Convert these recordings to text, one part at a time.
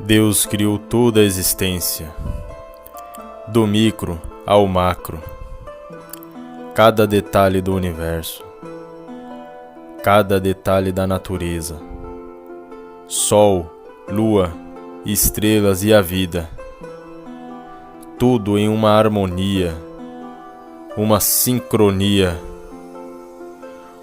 Deus criou toda a existência, do micro ao macro, cada detalhe do universo, cada detalhe da natureza, sol, lua, estrelas e a vida, tudo em uma harmonia, uma sincronia,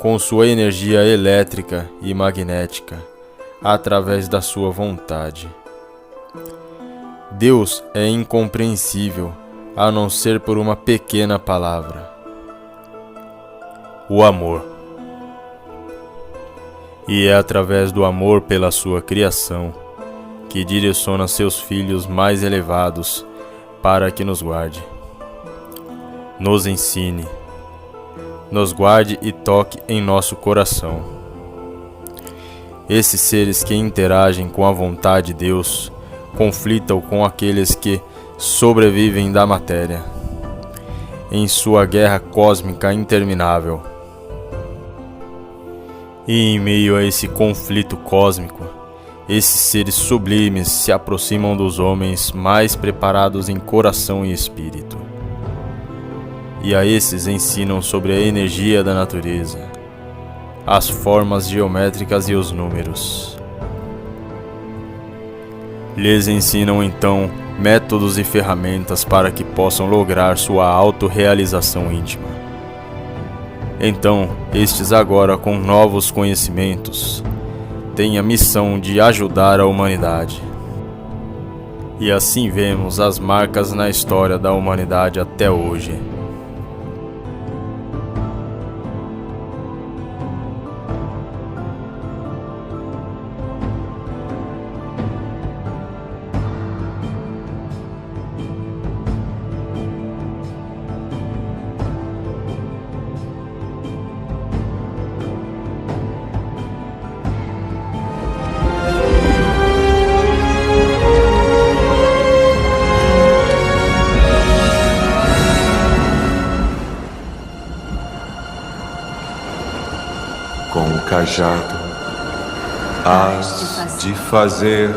com sua energia elétrica e magnética, através da sua vontade. Deus é incompreensível, a não ser por uma pequena palavra: o amor. E é através do amor pela sua criação que direciona seus filhos mais elevados para que nos guarde, nos ensine, nos guarde e toque em nosso coração. Esses seres que interagem com a vontade de Deus conflitam com aqueles que sobrevivem da matéria, em sua guerra cósmica interminável. E em meio a esse conflito cósmico, esses seres sublimes se aproximam dos homens mais preparados em coração e espírito. E a esses ensinam sobre a energia da natureza, as formas geométricas e os números. Lhes ensinam então métodos e ferramentas para que possam lograr sua autorrealização íntima. Então, estes agora com novos conhecimentos, têm a missão de ajudar a humanidade. E assim vemos as marcas na história da humanidade até hoje. Com o cajado, hás de fazer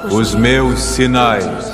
os meus sinais.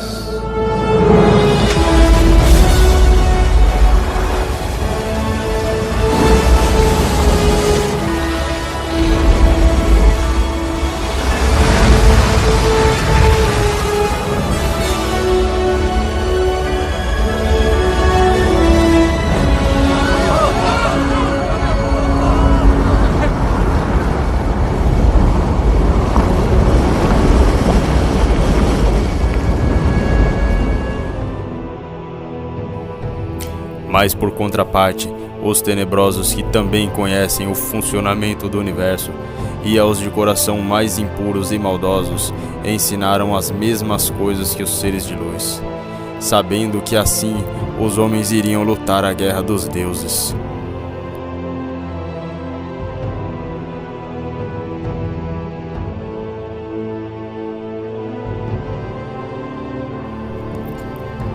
Mas por contraparte, os tenebrosos que também conhecem o funcionamento do universo e aos de coração mais impuros e maldosos ensinaram as mesmas coisas que os seres de luz, sabendo que assim os homens iriam lutar a guerra dos deuses.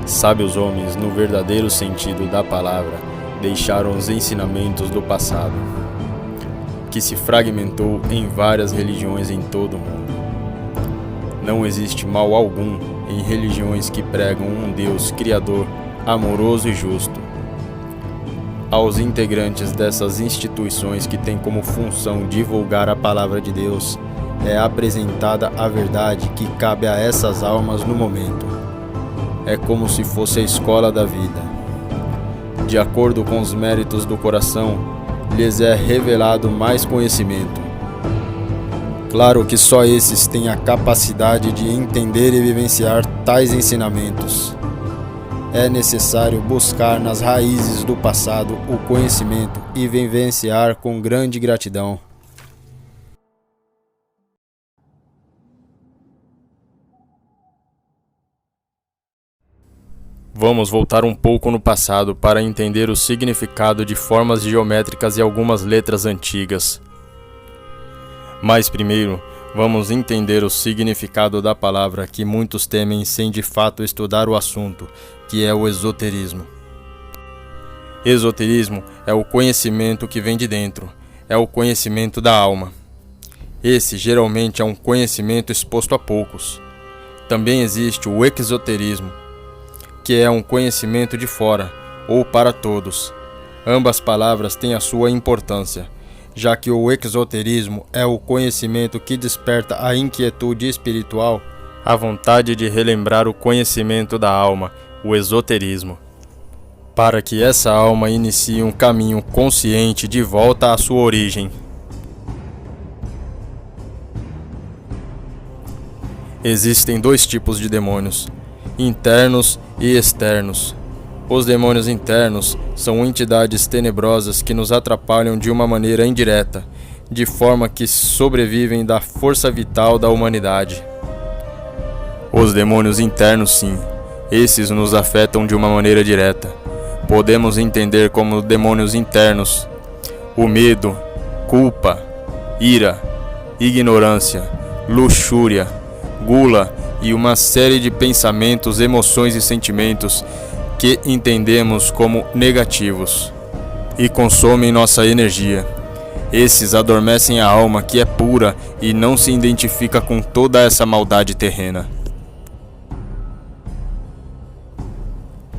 Sábios homens, no verdadeiro sentido da palavra, deixaram os ensinamentos do passado, que se fragmentou em várias religiões em todo o mundo. Não existe mal algum em religiões que pregam um Deus criador, amoroso e justo. Aos integrantes dessas instituições que têm como função divulgar a palavra de Deus, é apresentada a verdade que cabe a essas almas no momento. É como se fosse a escola da vida. De acordo com os méritos do coração, lhes é revelado mais conhecimento. Claro que só esses têm a capacidade de entender e vivenciar tais ensinamentos. É necessário buscar nas raízes do passado o conhecimento e vivenciar com grande gratidão. Vamos voltar um pouco no passado para entender o significado de formas geométricas e algumas letras antigas. Mas primeiro, vamos entender o significado da palavra que muitos temem sem de fato estudar o assunto, que é o esoterismo. Esoterismo é o conhecimento que vem de dentro, é o conhecimento da alma. Esse geralmente é um conhecimento exposto a poucos, Também existe o exoterismo, que é um conhecimento de fora, ou para todos. Ambas palavras têm a sua importância, já que o exoterismo é o conhecimento que desperta a inquietude espiritual, a vontade de relembrar o conhecimento da alma, o esoterismo, para que essa alma inicie um caminho consciente de volta à sua origem. Existem dois tipos de demônios, internos e externos. Os demônios internos são entidades tenebrosas que nos atrapalham de uma maneira indireta, de forma que sobrevivem da força vital da humanidade. Os demônios internos, sim, esses nos afetam de uma maneira direta. Podemos entender como demônios internos o medo, culpa, ira, ignorância, luxúria, gula e uma série de pensamentos, emoções e sentimentos que entendemos como negativos e consomem nossa energia. Esses adormecem a alma, que é pura e não se identifica com toda essa maldade terrena.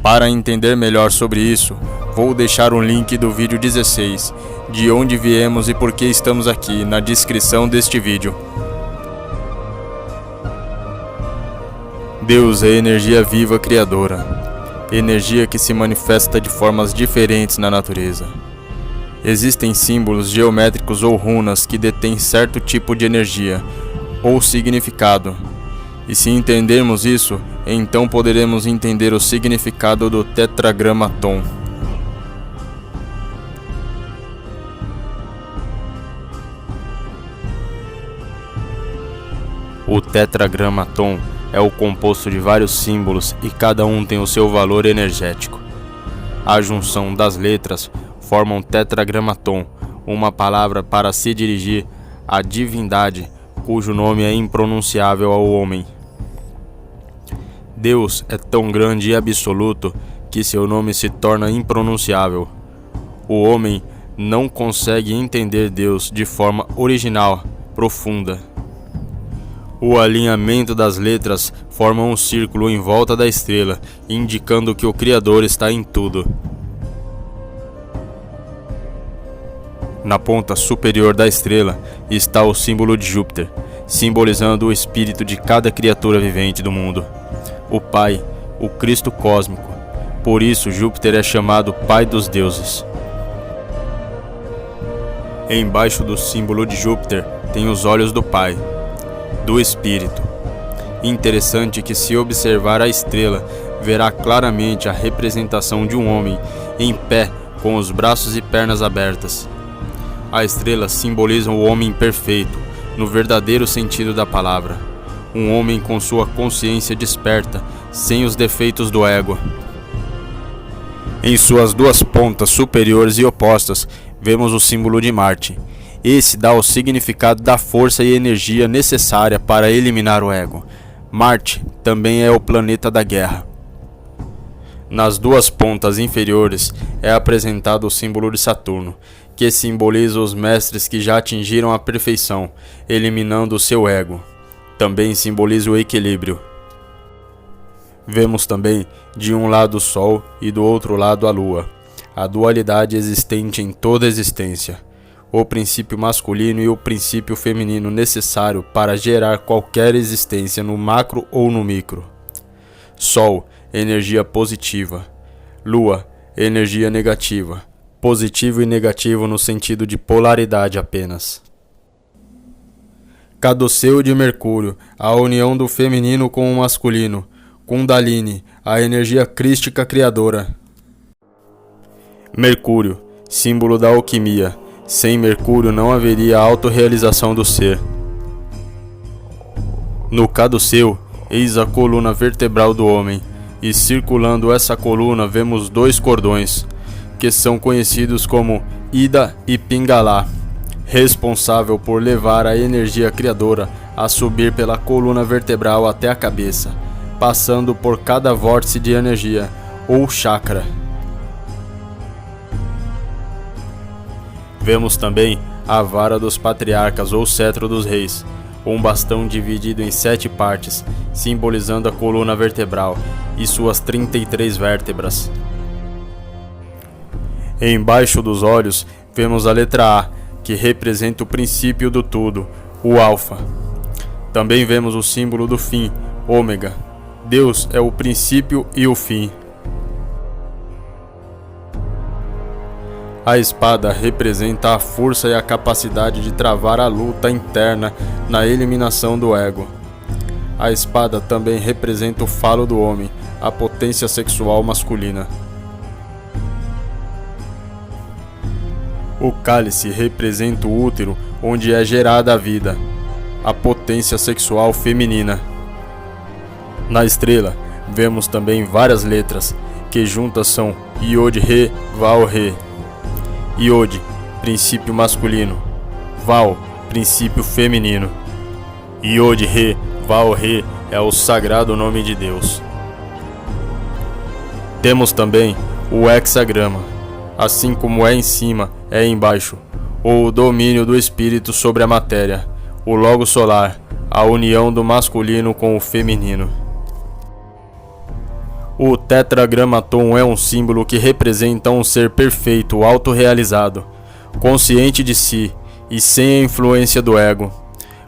Para entender melhor sobre isso, vou deixar um link do vídeo 16, de onde viemos e por que estamos aqui, na descrição deste vídeo. Deus é energia viva criadora. Energia que se manifesta de formas diferentes na natureza. Existem símbolos geométricos ou runas que detêm certo tipo de energia ou significado. E se entendermos isso, então poderemos entender o significado do tetragramaton. O tetragramaton é o composto de vários símbolos e cada um tem o seu valor energético. A junção das letras forma um tetragramaton, uma palavra para se dirigir à divindade, cujo nome é impronunciável ao homem. Deus é tão grande e absoluto que seu nome se torna impronunciável. O homem não consegue entender Deus de forma original, profunda. O alinhamento das letras forma um círculo em volta da estrela, indicando que o Criador está em tudo. Na ponta superior da estrela está o símbolo de Júpiter, simbolizando o espírito de cada criatura vivente do mundo. O Pai, o Cristo cósmico. Por isso Júpiter é chamado Pai dos Deuses. Embaixo do símbolo de Júpiter tem os olhos do Pai, do Espírito. Interessante que, se observar a estrela, verá claramente a representação de um homem em pé com os braços e pernas abertas. A estrela simboliza o homem perfeito, no verdadeiro sentido da palavra. Um homem com sua consciência desperta, sem os defeitos do ego. Em suas duas pontas superiores e opostas, vemos o símbolo de Marte. Esse dá o significado da força e energia necessária para eliminar o ego. Marte também é o planeta da guerra. Nas duas pontas inferiores é apresentado o símbolo de Saturno, que simboliza os mestres que já atingiram a perfeição, eliminando o seu ego. Também simboliza o equilíbrio. Vemos também de um lado o Sol e do outro lado a Lua, a dualidade existente em toda a existência. O princípio masculino e o princípio feminino necessário para gerar qualquer existência no macro ou no micro. Sol, energia positiva. Lua, energia negativa. Positivo e negativo no sentido de polaridade apenas. Caduceu de Mercúrio, a união do feminino com o masculino. Kundalini, a energia crística criadora. Mercúrio, símbolo da alquimia. Sem Mercúrio não haveria autorrealização do ser. No caduceu, eis a coluna vertebral do homem, e circulando essa coluna vemos dois cordões, que são conhecidos como Ida e Pingala, responsável por levar a energia criadora a subir pela coluna vertebral até a cabeça, passando por cada vórtice de energia, ou chakra. Vemos também a vara dos patriarcas ou cetro dos reis, um bastão dividido em 7 partes, simbolizando a coluna vertebral e suas 33 vértebras. Embaixo dos olhos vemos a letra A, que representa o princípio do tudo, o Alfa. Também vemos o símbolo do fim, Ômega. Deus é o princípio e o fim. A espada representa a força e a capacidade de travar a luta interna na eliminação do ego. A espada também representa o falo do homem, a potência sexual masculina. O cálice representa o útero, onde é gerada a vida, a potência sexual feminina. Na estrela, vemos também várias letras, que juntas são Iod-Re, Val-Re. Iod, princípio masculino. Val, princípio feminino. Iod-Re, Val-Re é o sagrado nome de Deus. Temos também o hexagrama, assim como é em cima, é embaixo, ou o domínio do espírito sobre a matéria, o logo solar, a união do masculino com o feminino. O tetragramaton é um símbolo que representa um ser perfeito, autorrealizado, consciente de si e sem a influência do ego,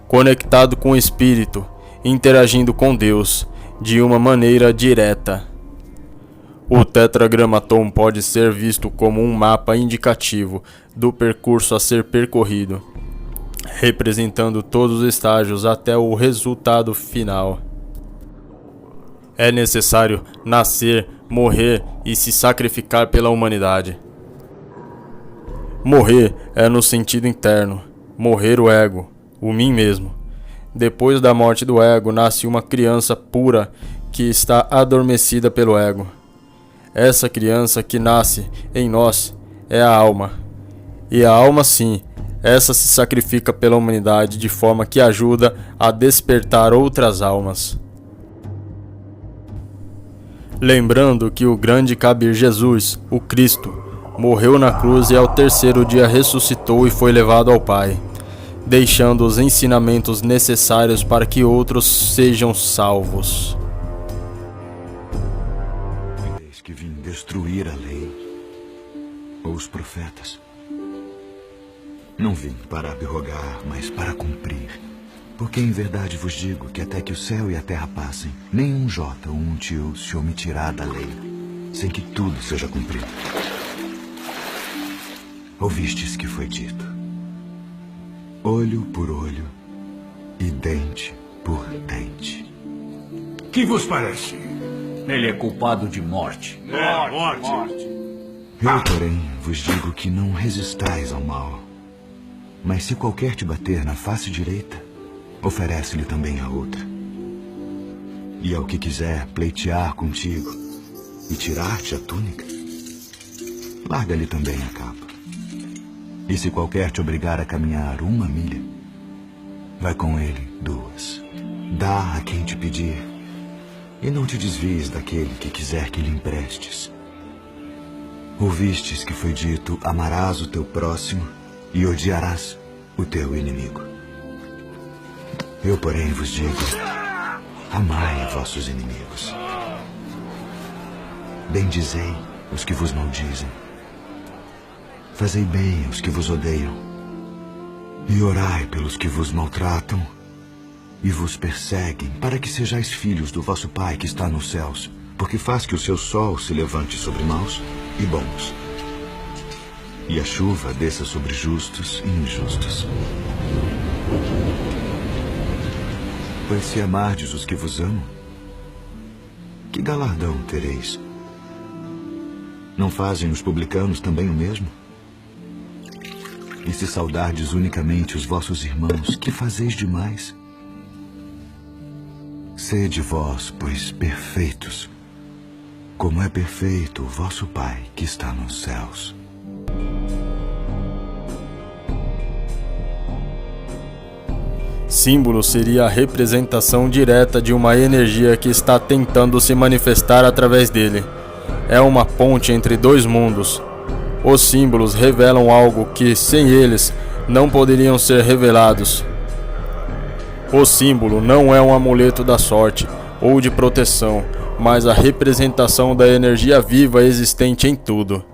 conectado com o espírito, interagindo com Deus de uma maneira direta. O tetragramaton pode ser visto como um mapa indicativo do percurso a ser percorrido, representando todos os estágios até o resultado final. É necessário nascer, morrer e se sacrificar pela humanidade. Morrer é no sentido interno, morrer o ego, o mim mesmo. Depois da morte do ego, nasce uma criança pura que está adormecida pelo ego. Essa criança que nasce em nós é a alma. E a alma, sim, essa se sacrifica pela humanidade de forma que ajuda a despertar outras almas. Lembrando que o grande Kabir Jesus, o Cristo, morreu na cruz e ao terceiro dia ressuscitou e foi levado ao Pai, deixando os ensinamentos necessários para que outros sejam salvos. Que vim destruir a lei ou os profetas. Não vim para abrogar, mas para cumprir. Porque em verdade vos digo que até que o céu e a terra passem, nem um jota ou um tio se omitirá da lei, sem que tudo seja cumprido. Ouvistes que foi dito: olho por olho e dente por dente. Que vos parece? Ele é culpado de morte. Morte. Eu, porém, vos digo que não resistais ao mal. Mas se qualquer te bater na face direita, oferece-lhe também a outra. E ao que quiser pleitear contigo e tirar-te a túnica, larga-lhe também a capa. E se qualquer te obrigar a caminhar 1 milha, vai com ele 2. Dá a quem te pedir, e não te desvies daquele que quiser que lhe emprestes. Ouvistes que foi dito: amarás o teu próximo e odiarás o teu inimigo. Eu, porém, vos digo: amai vossos inimigos. Bendizei os que vos maldizem. Fazei bem aos que vos odeiam. E orai pelos que vos maltratam e vos perseguem, para que sejais filhos do vosso Pai que está nos céus, porque faz que o seu sol se levante sobre maus e bons, e a chuva desça sobre justos e injustos. Pois se amardes os que vos amam, que galardão tereis? Não fazem os publicanos também o mesmo? E se saudardes unicamente os vossos irmãos, que fazeis demais? Sede vós, pois, perfeitos, como é perfeito o vosso Pai que está nos céus. Símbolo seria a representação direta de uma energia que está tentando se manifestar através dele. É uma ponte entre 2 mundos. Os símbolos revelam algo que, sem eles, não poderiam ser revelados. O símbolo não é um amuleto da sorte ou de proteção, mas a representação da energia viva existente em tudo.